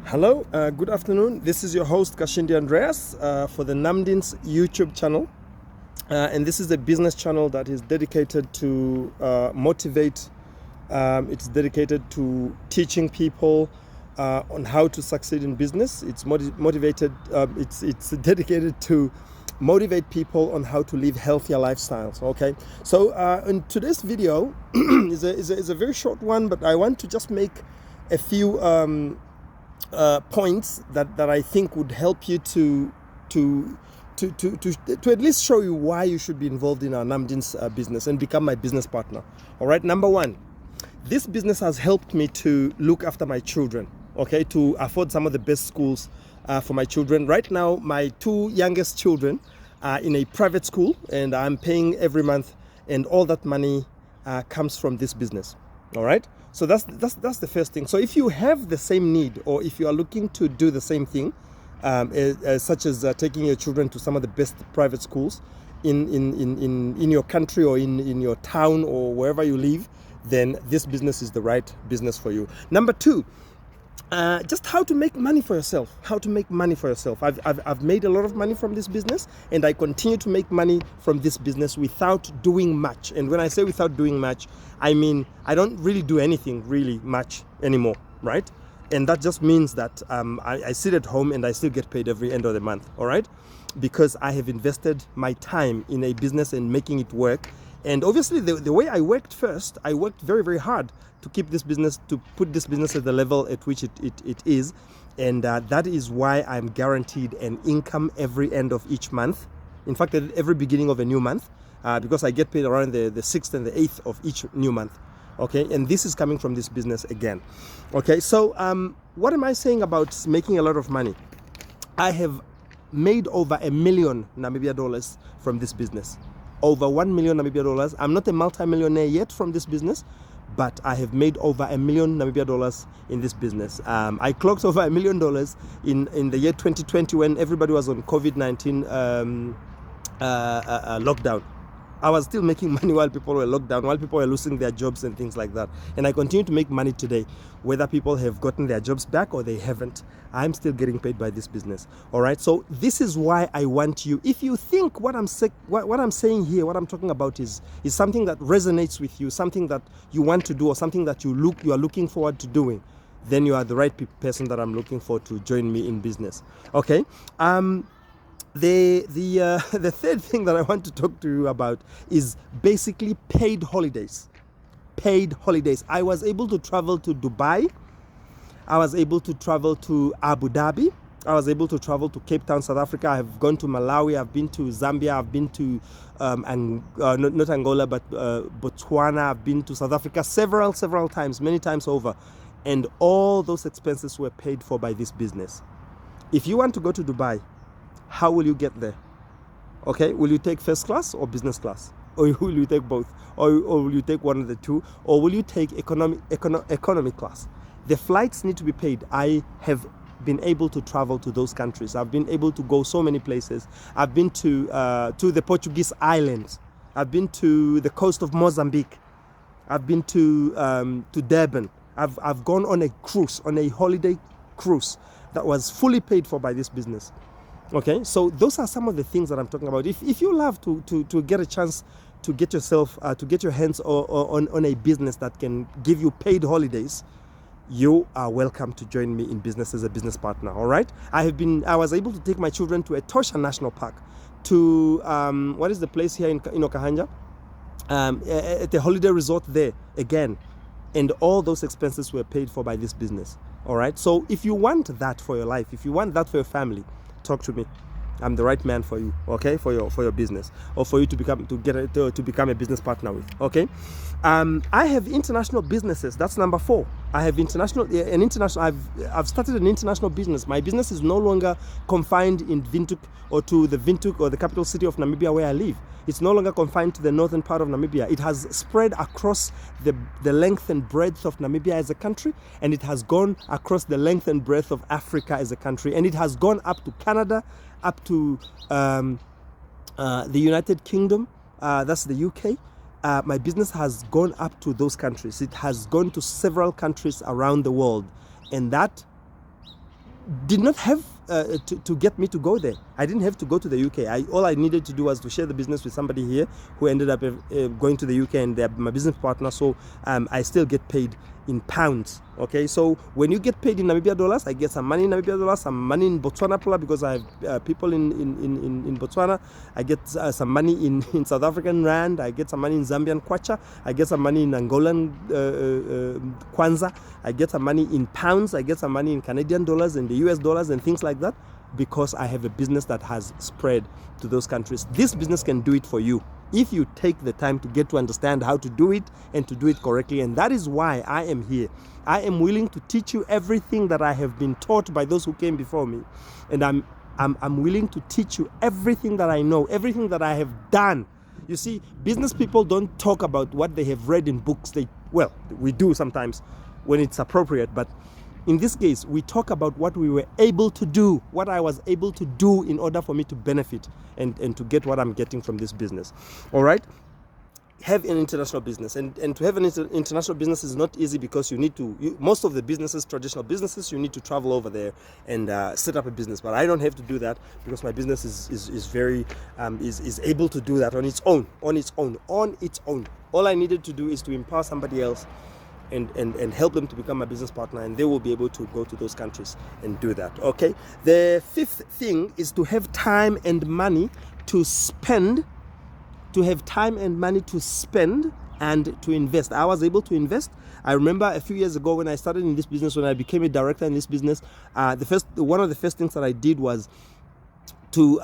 Hello, good afternoon. This is your host Kashindi Andreas for the Namdins YouTube channel. And this is a business channel that is dedicated to motivate, it's dedicated to teaching people on how to succeed in business. It's dedicated to motivate people on how to live healthier lifestyles. Okay, so in today's video is a very short one, but I want to just make a few points that I think would help you to at least show you why you should be involved in our Namdin's business and become my business partner. All right, number one, this business has helped me to look after my children, okay, to afford some of the best schools for my children. Right now, my two youngest children are in a private school, and I'm paying every month, and all that money comes from this business. All right, so that's the first thing. So if you have the same need, or if you are looking to do the same thing, such as taking your children to some of the best private schools in your country or in your town or wherever you live, then this business is the right business for you. Number two, just how to make money for yourself. How to make money for yourself. I've made a lot of money from this business, and I continue to make money from this business without doing much. And when I say without doing much, I mean I don't really do anything really much anymore, right? And that just means that I sit at home and I still get paid every end of the month, all right? Because I have invested my time in a business and making it work. And obviously the way I worked first, I worked very, very hard to keep this business, to put this business at the level at which it is. And that is why I'm guaranteed an income every end of each month. In fact, at every beginning of a new month, because I get paid around the 6th and the 8th of each new month. Okay, and this is coming from this business again. Okay, so what am I saying about making a lot of money? I have made over $1 million Namibia dollars from this business. Over $1 million Namibia dollars. I'm not a multi-millionaire yet from this business, but I have made over $1 million Namibia dollars in this business. I clocked over $1 million in the year 2020 when everybody was on COVID-19 lockdown. I was still making money while people were locked down, while people were losing their jobs and things like that. And I continue to make money today, whether people have gotten their jobs back or they haven't. I'm still getting paid by this business. All right. So this is why I want you. If you think what I'm saying here, what I'm talking about is something that resonates with you, something that you want to do, or something that you are looking forward to doing, then you are the right person that I'm looking for to join me in business. Okay. The third thing that I want to talk to you about is basically paid holidays. Paid holidays. I was able to travel to Dubai. I was able to travel to Abu Dhabi. I was able to travel to Cape Town, South Africa. I've gone to Malawi. I've been to Zambia. I've been to not Angola, but Botswana. I've been to South Africa several times, many times over, and all those expenses were paid for by this business. If you want to go to Dubai, how will you get there? Okay, will you take first class or business class? Or will you take both? Or will you take one of the two? Or will you take economy class? The flights need to be paid. I have been able to travel to those countries. I've been able to go so many places. I've been to the Portuguese islands. I've been to the coast of Mozambique. I've been to Durban. I've gone on a cruise, on a holiday cruise that was fully paid for by this business. Okay, so those are some of the things that I'm talking about. If you love to get a chance to get yourself, to get your hands on a business that can give you paid holidays, you are welcome to join me in business as a business partner. All right, I was able to take my children to Etosha National Park, to what is the place here in Okahanja, at the holiday resort there again, and all those expenses were paid for by this business. All right, so if you want that for your life, if you want that for your family, talk to me. I'm the right man for you, okay, for your business, or for you to become a business partner with. Okay, I have international businesses. That's number 4. I have I've started an international business. My business is no longer confined in Windhoek or to the Windhoek or the capital city of Namibia where I live. It's no longer confined to the northern part of Namibia. It has spread across the length and breadth of Namibia as a country, and it has gone across the length and breadth of Africa as a country, and it has gone up to Canada, up to the United Kingdom, that's the UK. My business has gone up to those countries. It has gone to several countries around the world, and that did not have to get me to go there. I didn't have to go to the UK. All I needed to do was to share the business with somebody here who ended up going to the UK, and they're my business partner. So I still get paid in pounds. Okay, so when you get paid in Namibia dollars, I get some money in Namibia dollars, some money in Botswana Pula, because I have people in Botswana. I get some money in South African Rand. I get some money in Zambian Kwacha. I get some money in Angolan Kwanza. I get some money in pounds. I get some money in Canadian dollars and the US dollars and things like that, because I have a business that has spread to those countries. This business can do it for you if you take the time to get to understand how to do it and to do it correctly. And that is why I am here. I am willing to teach you everything that I have been taught by those who came before me. And I'm willing to teach you everything that I know, everything that I have done. You see, business people don't talk about what they have read in books. Well, we do sometimes when it's appropriate, but in this case, we talk about what we were able to do, what I was able to do in order for me to benefit and to get what I'm getting from this business. All right? Have an international business. And to have an international business is not easy, because you need to, most of the businesses, traditional businesses, you need to travel over there and set up a business. But I don't have to do that, because my business is very, is able to do that on its own. All I needed to do is to empower somebody else and help them to become my business partner, and they will be able to go to those countries and do that. Okay. The fifth thing is to have time and money to spend, and to invest. I was able to invest. I remember a few years ago when I started in this business, when I became a director in this business, one of the first things that I did was to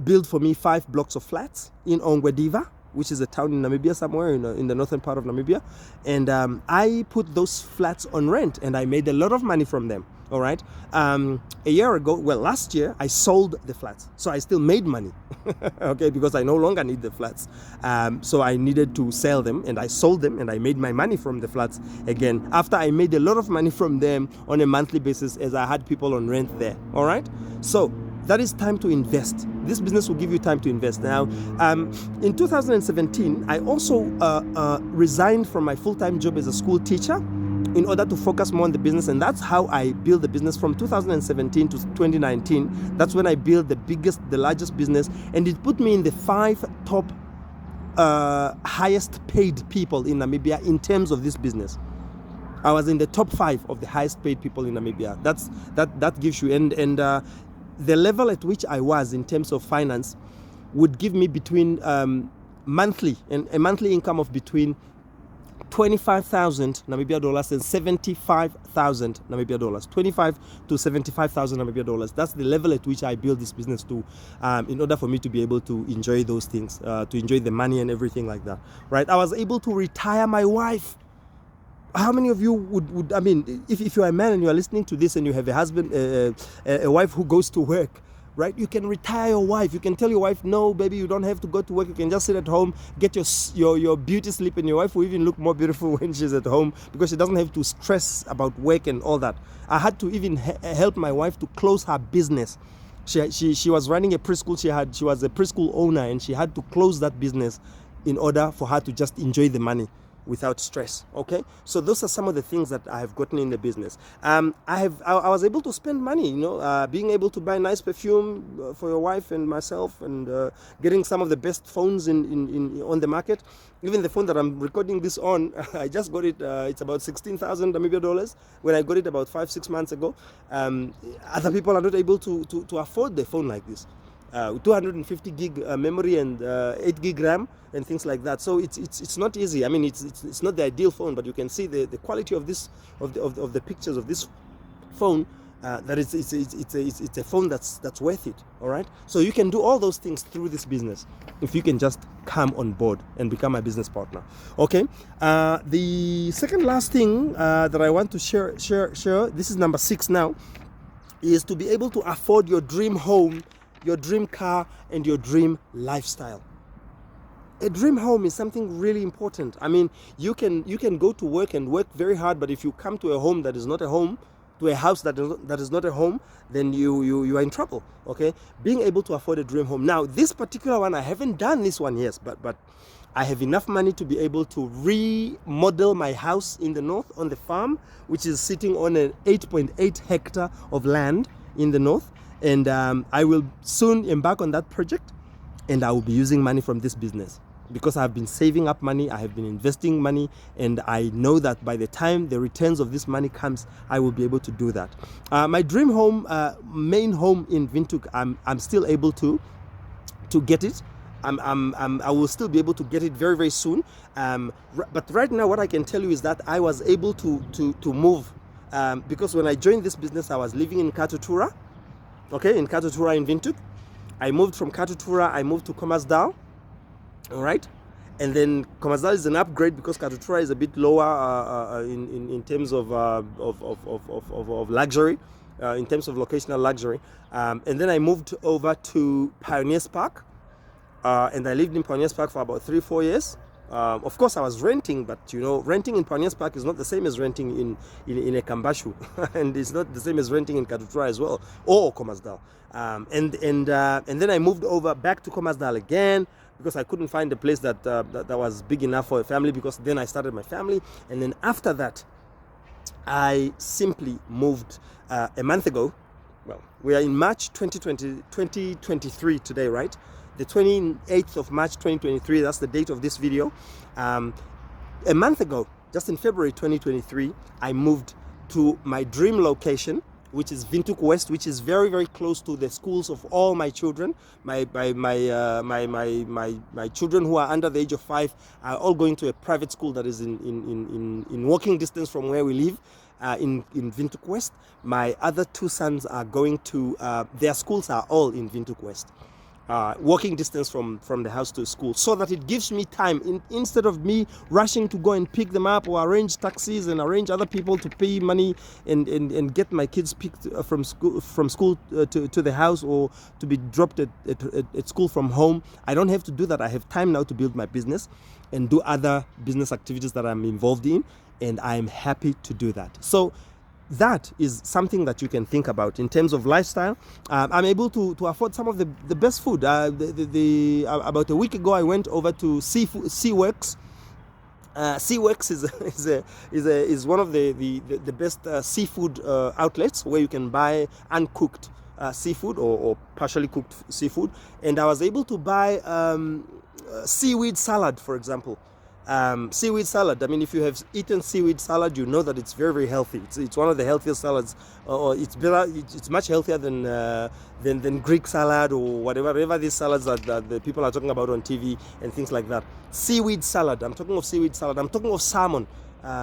build for me 5 blocks of flats in Ongwediva, which is a town in Namibia somewhere in the northern part of Namibia. And I put those flats on rent, and I made a lot of money from them. All right. Last year I sold the flats, so I still made money. Okay, because I no longer need the flats. So I needed to sell them, and I sold them, and I made my money from the flats again, after I made a lot of money from them on a monthly basis, as I had people on rent there. All right. So that is time to invest. This business will give you time to invest. Now, in 2017, I also resigned from my full-time job as a school teacher in order to focus more on the business. And that's how I built the business from 2017 to 2019. That's when I built the largest business. And it put me in the 5 top highest paid people in Namibia in terms of this business. I was in the top 5 of the highest paid people in Namibia. That gives you, and the level at which I was in terms of finance would give me between a monthly income of between 25,000 Namibia dollars and 75,000 Namibia dollars. 25 to 75,000 Namibia dollars. That's the level at which I built this business to, in order for me to be able to enjoy those things, to enjoy the money and everything like that. Right? I was able to retire my wife. How many of you would I mean, if you're a man and you are listening to this and you have a husband, a wife who goes to work, right? You can retire your wife. You can tell your wife, no, baby, you don't have to go to work. You can just sit at home, get your beauty sleep, and your wife will even look more beautiful when she's at home, because she doesn't have to stress about work and all that. I had to even help my wife to close her business. She was running a preschool. She was a preschool owner, and she had to close that business in order for her to just enjoy the money without stress. Okay, so those are some of the things that I have gotten in the business. I was able to spend money, being able to buy nice perfume for your wife and myself, and getting some of the best phones on the market. Even the phone that I'm recording this on, I just got it. It's about 16,000 Namibia dollars when I got it about 5-6 months ago. Other people are not able to afford the phone like this. 250 gig memory and 8 gig RAM and things like that. So it's not easy. I mean, it's not the ideal phone, but you can see the quality of this of the pictures of this phone. That it's a phone that's worth it. All right. So you can do all those things through this business if you can just come on board and become my business partner. Okay. The second last thing that I want to share. This is number 6 now, is to be able to afford your dream home, your dream car, and your dream lifestyle. A dream home is something really important. I mean, you can go to work and work very hard, but if you come to a home that is not a home, to a house that is not a home, then you are in trouble. Okay, being able to afford a dream home. Now, this particular one, I haven't done this one yet, but I have enough money to be able to remodel my house in the north on the farm, which is sitting on an 8.8 hectare of land in the north. And I will soon embark on that project, and I will be using money from this business because I've been saving up money, I have been investing money, and I know that by the time the returns of this money comes, I will be able to do that. My dream home, main home in Windhoek, I'm still able to get it. I will still be able to get it very, very soon. But right now, what I can tell you is that I was able to move because when I joined this business, I was living in Katutura, okay, in Katutura in Windhoek. I moved from Katutura, I moved to Kommersdal, all right? And then Kommersdal is an upgrade because Katutura is a bit lower in terms of luxury, in terms of locational luxury. And then I moved over to Pioneers Park, and I lived in Pioneers Park for about 3-4 years. Of course, I was renting, but you know, renting in Pioneers Park is not the same as renting in a Kambashu, and it's not the same as renting in Katutura as well, or Kommersdal. And then I moved over back to Kommersdal again because I couldn't find a place that was big enough for a family, because then I started my family. And then after that, I simply moved a month ago. Well, we are in March 2023 today, right? The 28th of March 2023, that's the date of this video. A month ago, just in February 2023, I moved to my dream location, which is Windhoek West, which is very, very close to the schools of all my children. My children who are under the age of 5 are all going to a private school that is in walking distance from where we live. In Windhoek West. My other 2 sons are going to, their schools are all in Windhoek West. Walking distance from the house to school, so that it gives me time instead of me rushing to go and pick them up or arrange taxis and arrange other people to pay money and get my kids picked from school to the house, or to be dropped at school from home. I don't have to do that. I have time now to build my business and do other business activities that I'm involved in, and I am happy to do that. So that is something that you can think about in terms of lifestyle. I'm able to afford some of the best food. About a week ago, I went over to Seaworks. Seaworks is one of the best seafood outlets where you can buy uncooked seafood or partially cooked seafood. And I was able to buy seaweed salad, for example. Seaweed salad. I mean, if you have eaten seaweed salad, you know that it's very, very healthy. It's one of the healthiest salads, or it's better. It's much healthier than Greek salad or whatever these salads that the people are talking about on TV and things like that. Seaweed salad. I'm talking of seaweed salad. I'm talking of salmon,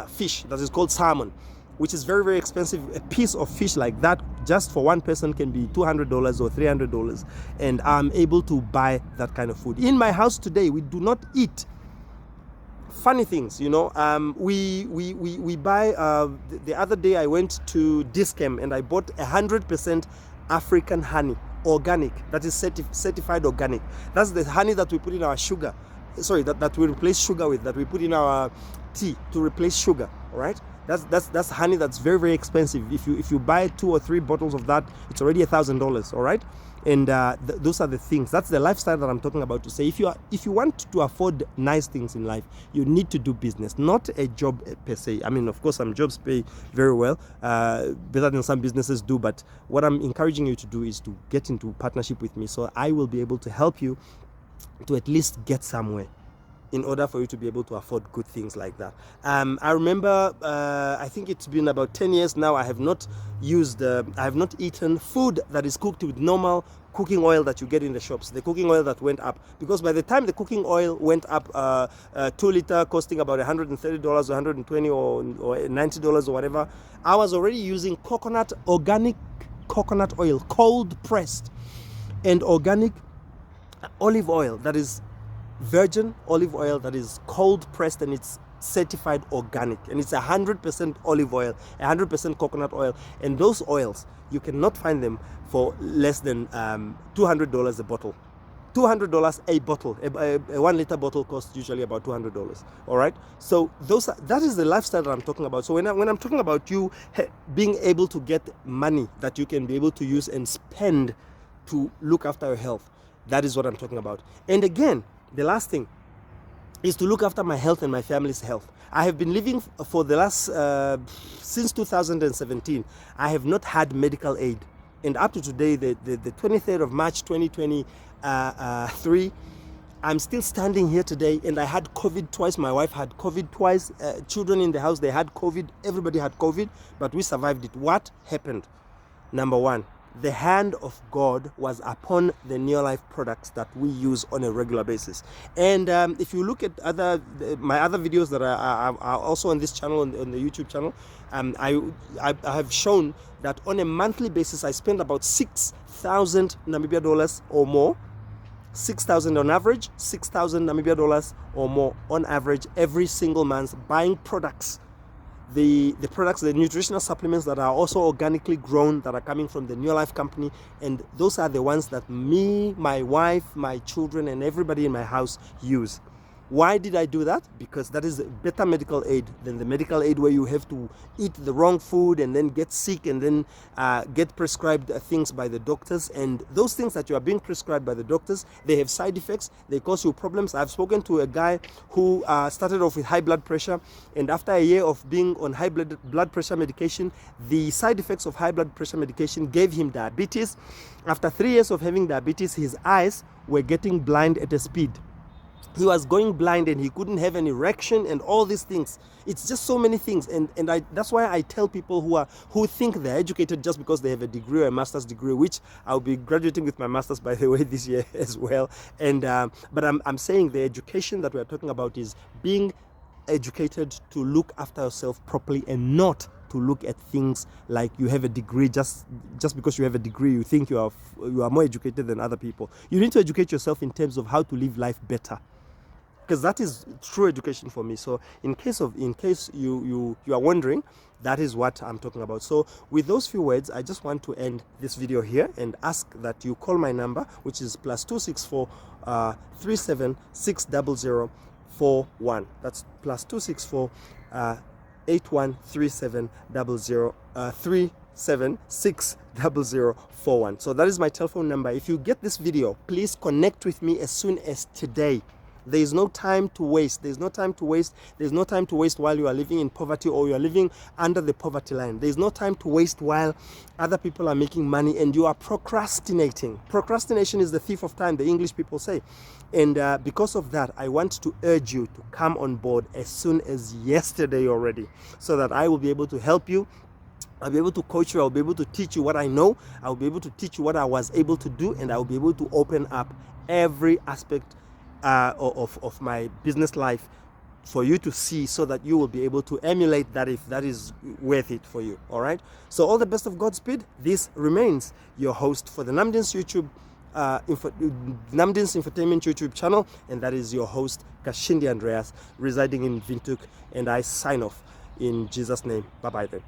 fish that is called salmon, which is very, very expensive. A piece of fish like that, just for one person, can be $200 or $300, and I'm able to buy that kind of food. In my house today, we do not eat funny things, you know. We buy, the other day I went to Dis-Chem and I bought 100% African honey, organic, that is certified organic. That's the honey that we put in our sugar, that we replace sugar with, that we put in our tea to replace sugar, all right? That's honey that's very, very expensive. If you buy 2 or 3 bottles of that, it's already $1,000, all right? And those are the things. That's the lifestyle that I'm talking about, to say if you want to afford nice things in life, you need to do business, not a job per se. I mean, of course, some jobs pay very well, better than some businesses do. But what I'm encouraging you to do is to get into partnership with me, so I will be able to help you to at least get somewhere, in order for you to be able to afford good things like that. I remember, I think it's been about 10 years now, I have not eaten food that is cooked with normal cooking oil that you get in the shops, the cooking oil that went up. Because by the time the cooking oil went up, 2 liter costing about $130 or $120 or $90 or whatever, I was already using organic coconut oil, cold pressed, and organic olive oil, that is virgin olive oil, that is cold pressed, and it's certified organic, and it's 100% olive oil, 100% coconut oil. And those oils, you cannot find them for less than $200 a bottle. $200 a bottle. A 1 liter bottle costs usually about $200. All right. So that is the lifestyle that I'm talking about. So when I'm talking about you being able to get money that you can be able to use and spend to look after your health, that is what I'm talking about. And again, the last thing, is to look after my health and my family's health. I have been living for the last, since 2017, I have not had medical aid. And up to today, the 23rd of March 2023, I'm still standing here today, and I had COVID twice. My wife had COVID twice. Children in the house, they had COVID. Everybody had COVID, but we survived it. What happened? Number one, the hand of God was upon the Neolife products that we use on a regular basis. And if you look at my other videos that are also on this channel, on the YouTube channel, I have shown that on a monthly basis, I spend about 6,000 Namibia dollars or more. 6,000 on average, 6,000 Namibia dollars or more on average every single month buying products. The products, the nutritional supplements that are also organically grown, that are coming from the Neolife company, and those are the ones that me, my wife, my children, and everybody in my house use. Why did I do that? Because that is better medical aid than the medical aid where you have to eat the wrong food and then get sick and then get prescribed things by the doctors. And those things that you are being prescribed by the doctors, they have side effects. They cause you problems. I've spoken to a guy who started off with high blood pressure, and after a year of being on high blood pressure medication, the side effects of high blood pressure medication gave him diabetes. After 3 years of having diabetes, his eyes were getting blind at a speed. He was going blind and he couldn't have an erection and all these things. It's just so many things. And that's why I tell people who think they're educated just because they have a degree or a master's degree, which I'll be graduating with my master's, by the way, this year as well. And but I'm saying the education that we're talking about is being educated to look after yourself properly, and not to look at things like you have a degree. Just because you have a degree, you think you are more educated than other people. You need to educate yourself in terms of how to live life better, because that is true education for me. So in case you are wondering, that is what I'm talking about. So with those few words, I just want to end this video here and ask that you call my number, which is +264 3760041. That's +264 813700376041. So that is my telephone number. If you get this video, please connect with me as soon as today. There is no time to waste. There's no time to waste. There's no time to waste while you are living in poverty or you are living under the poverty line. There's no time to waste while other people are making money and you are procrastinating. Procrastination is the thief of time, the English people say. And because of that, I want to urge you to come on board as soon as yesterday already, so that I will be able to help you. I'll be able to coach you. I'll be able to teach you what I know. I'll be able to teach you what I was able to do, and I'll be able to open up every aspect of my business life for you to see, so that you will be able to emulate that if that is worth it for you. All right, so all the best of Godspeed. This remains your host for the Namdin's Namdin's Infotainment YouTube channel, and that is your host Kashindi Andreas, residing in Windhoek, and I sign off in Jesus' name. Bye bye then.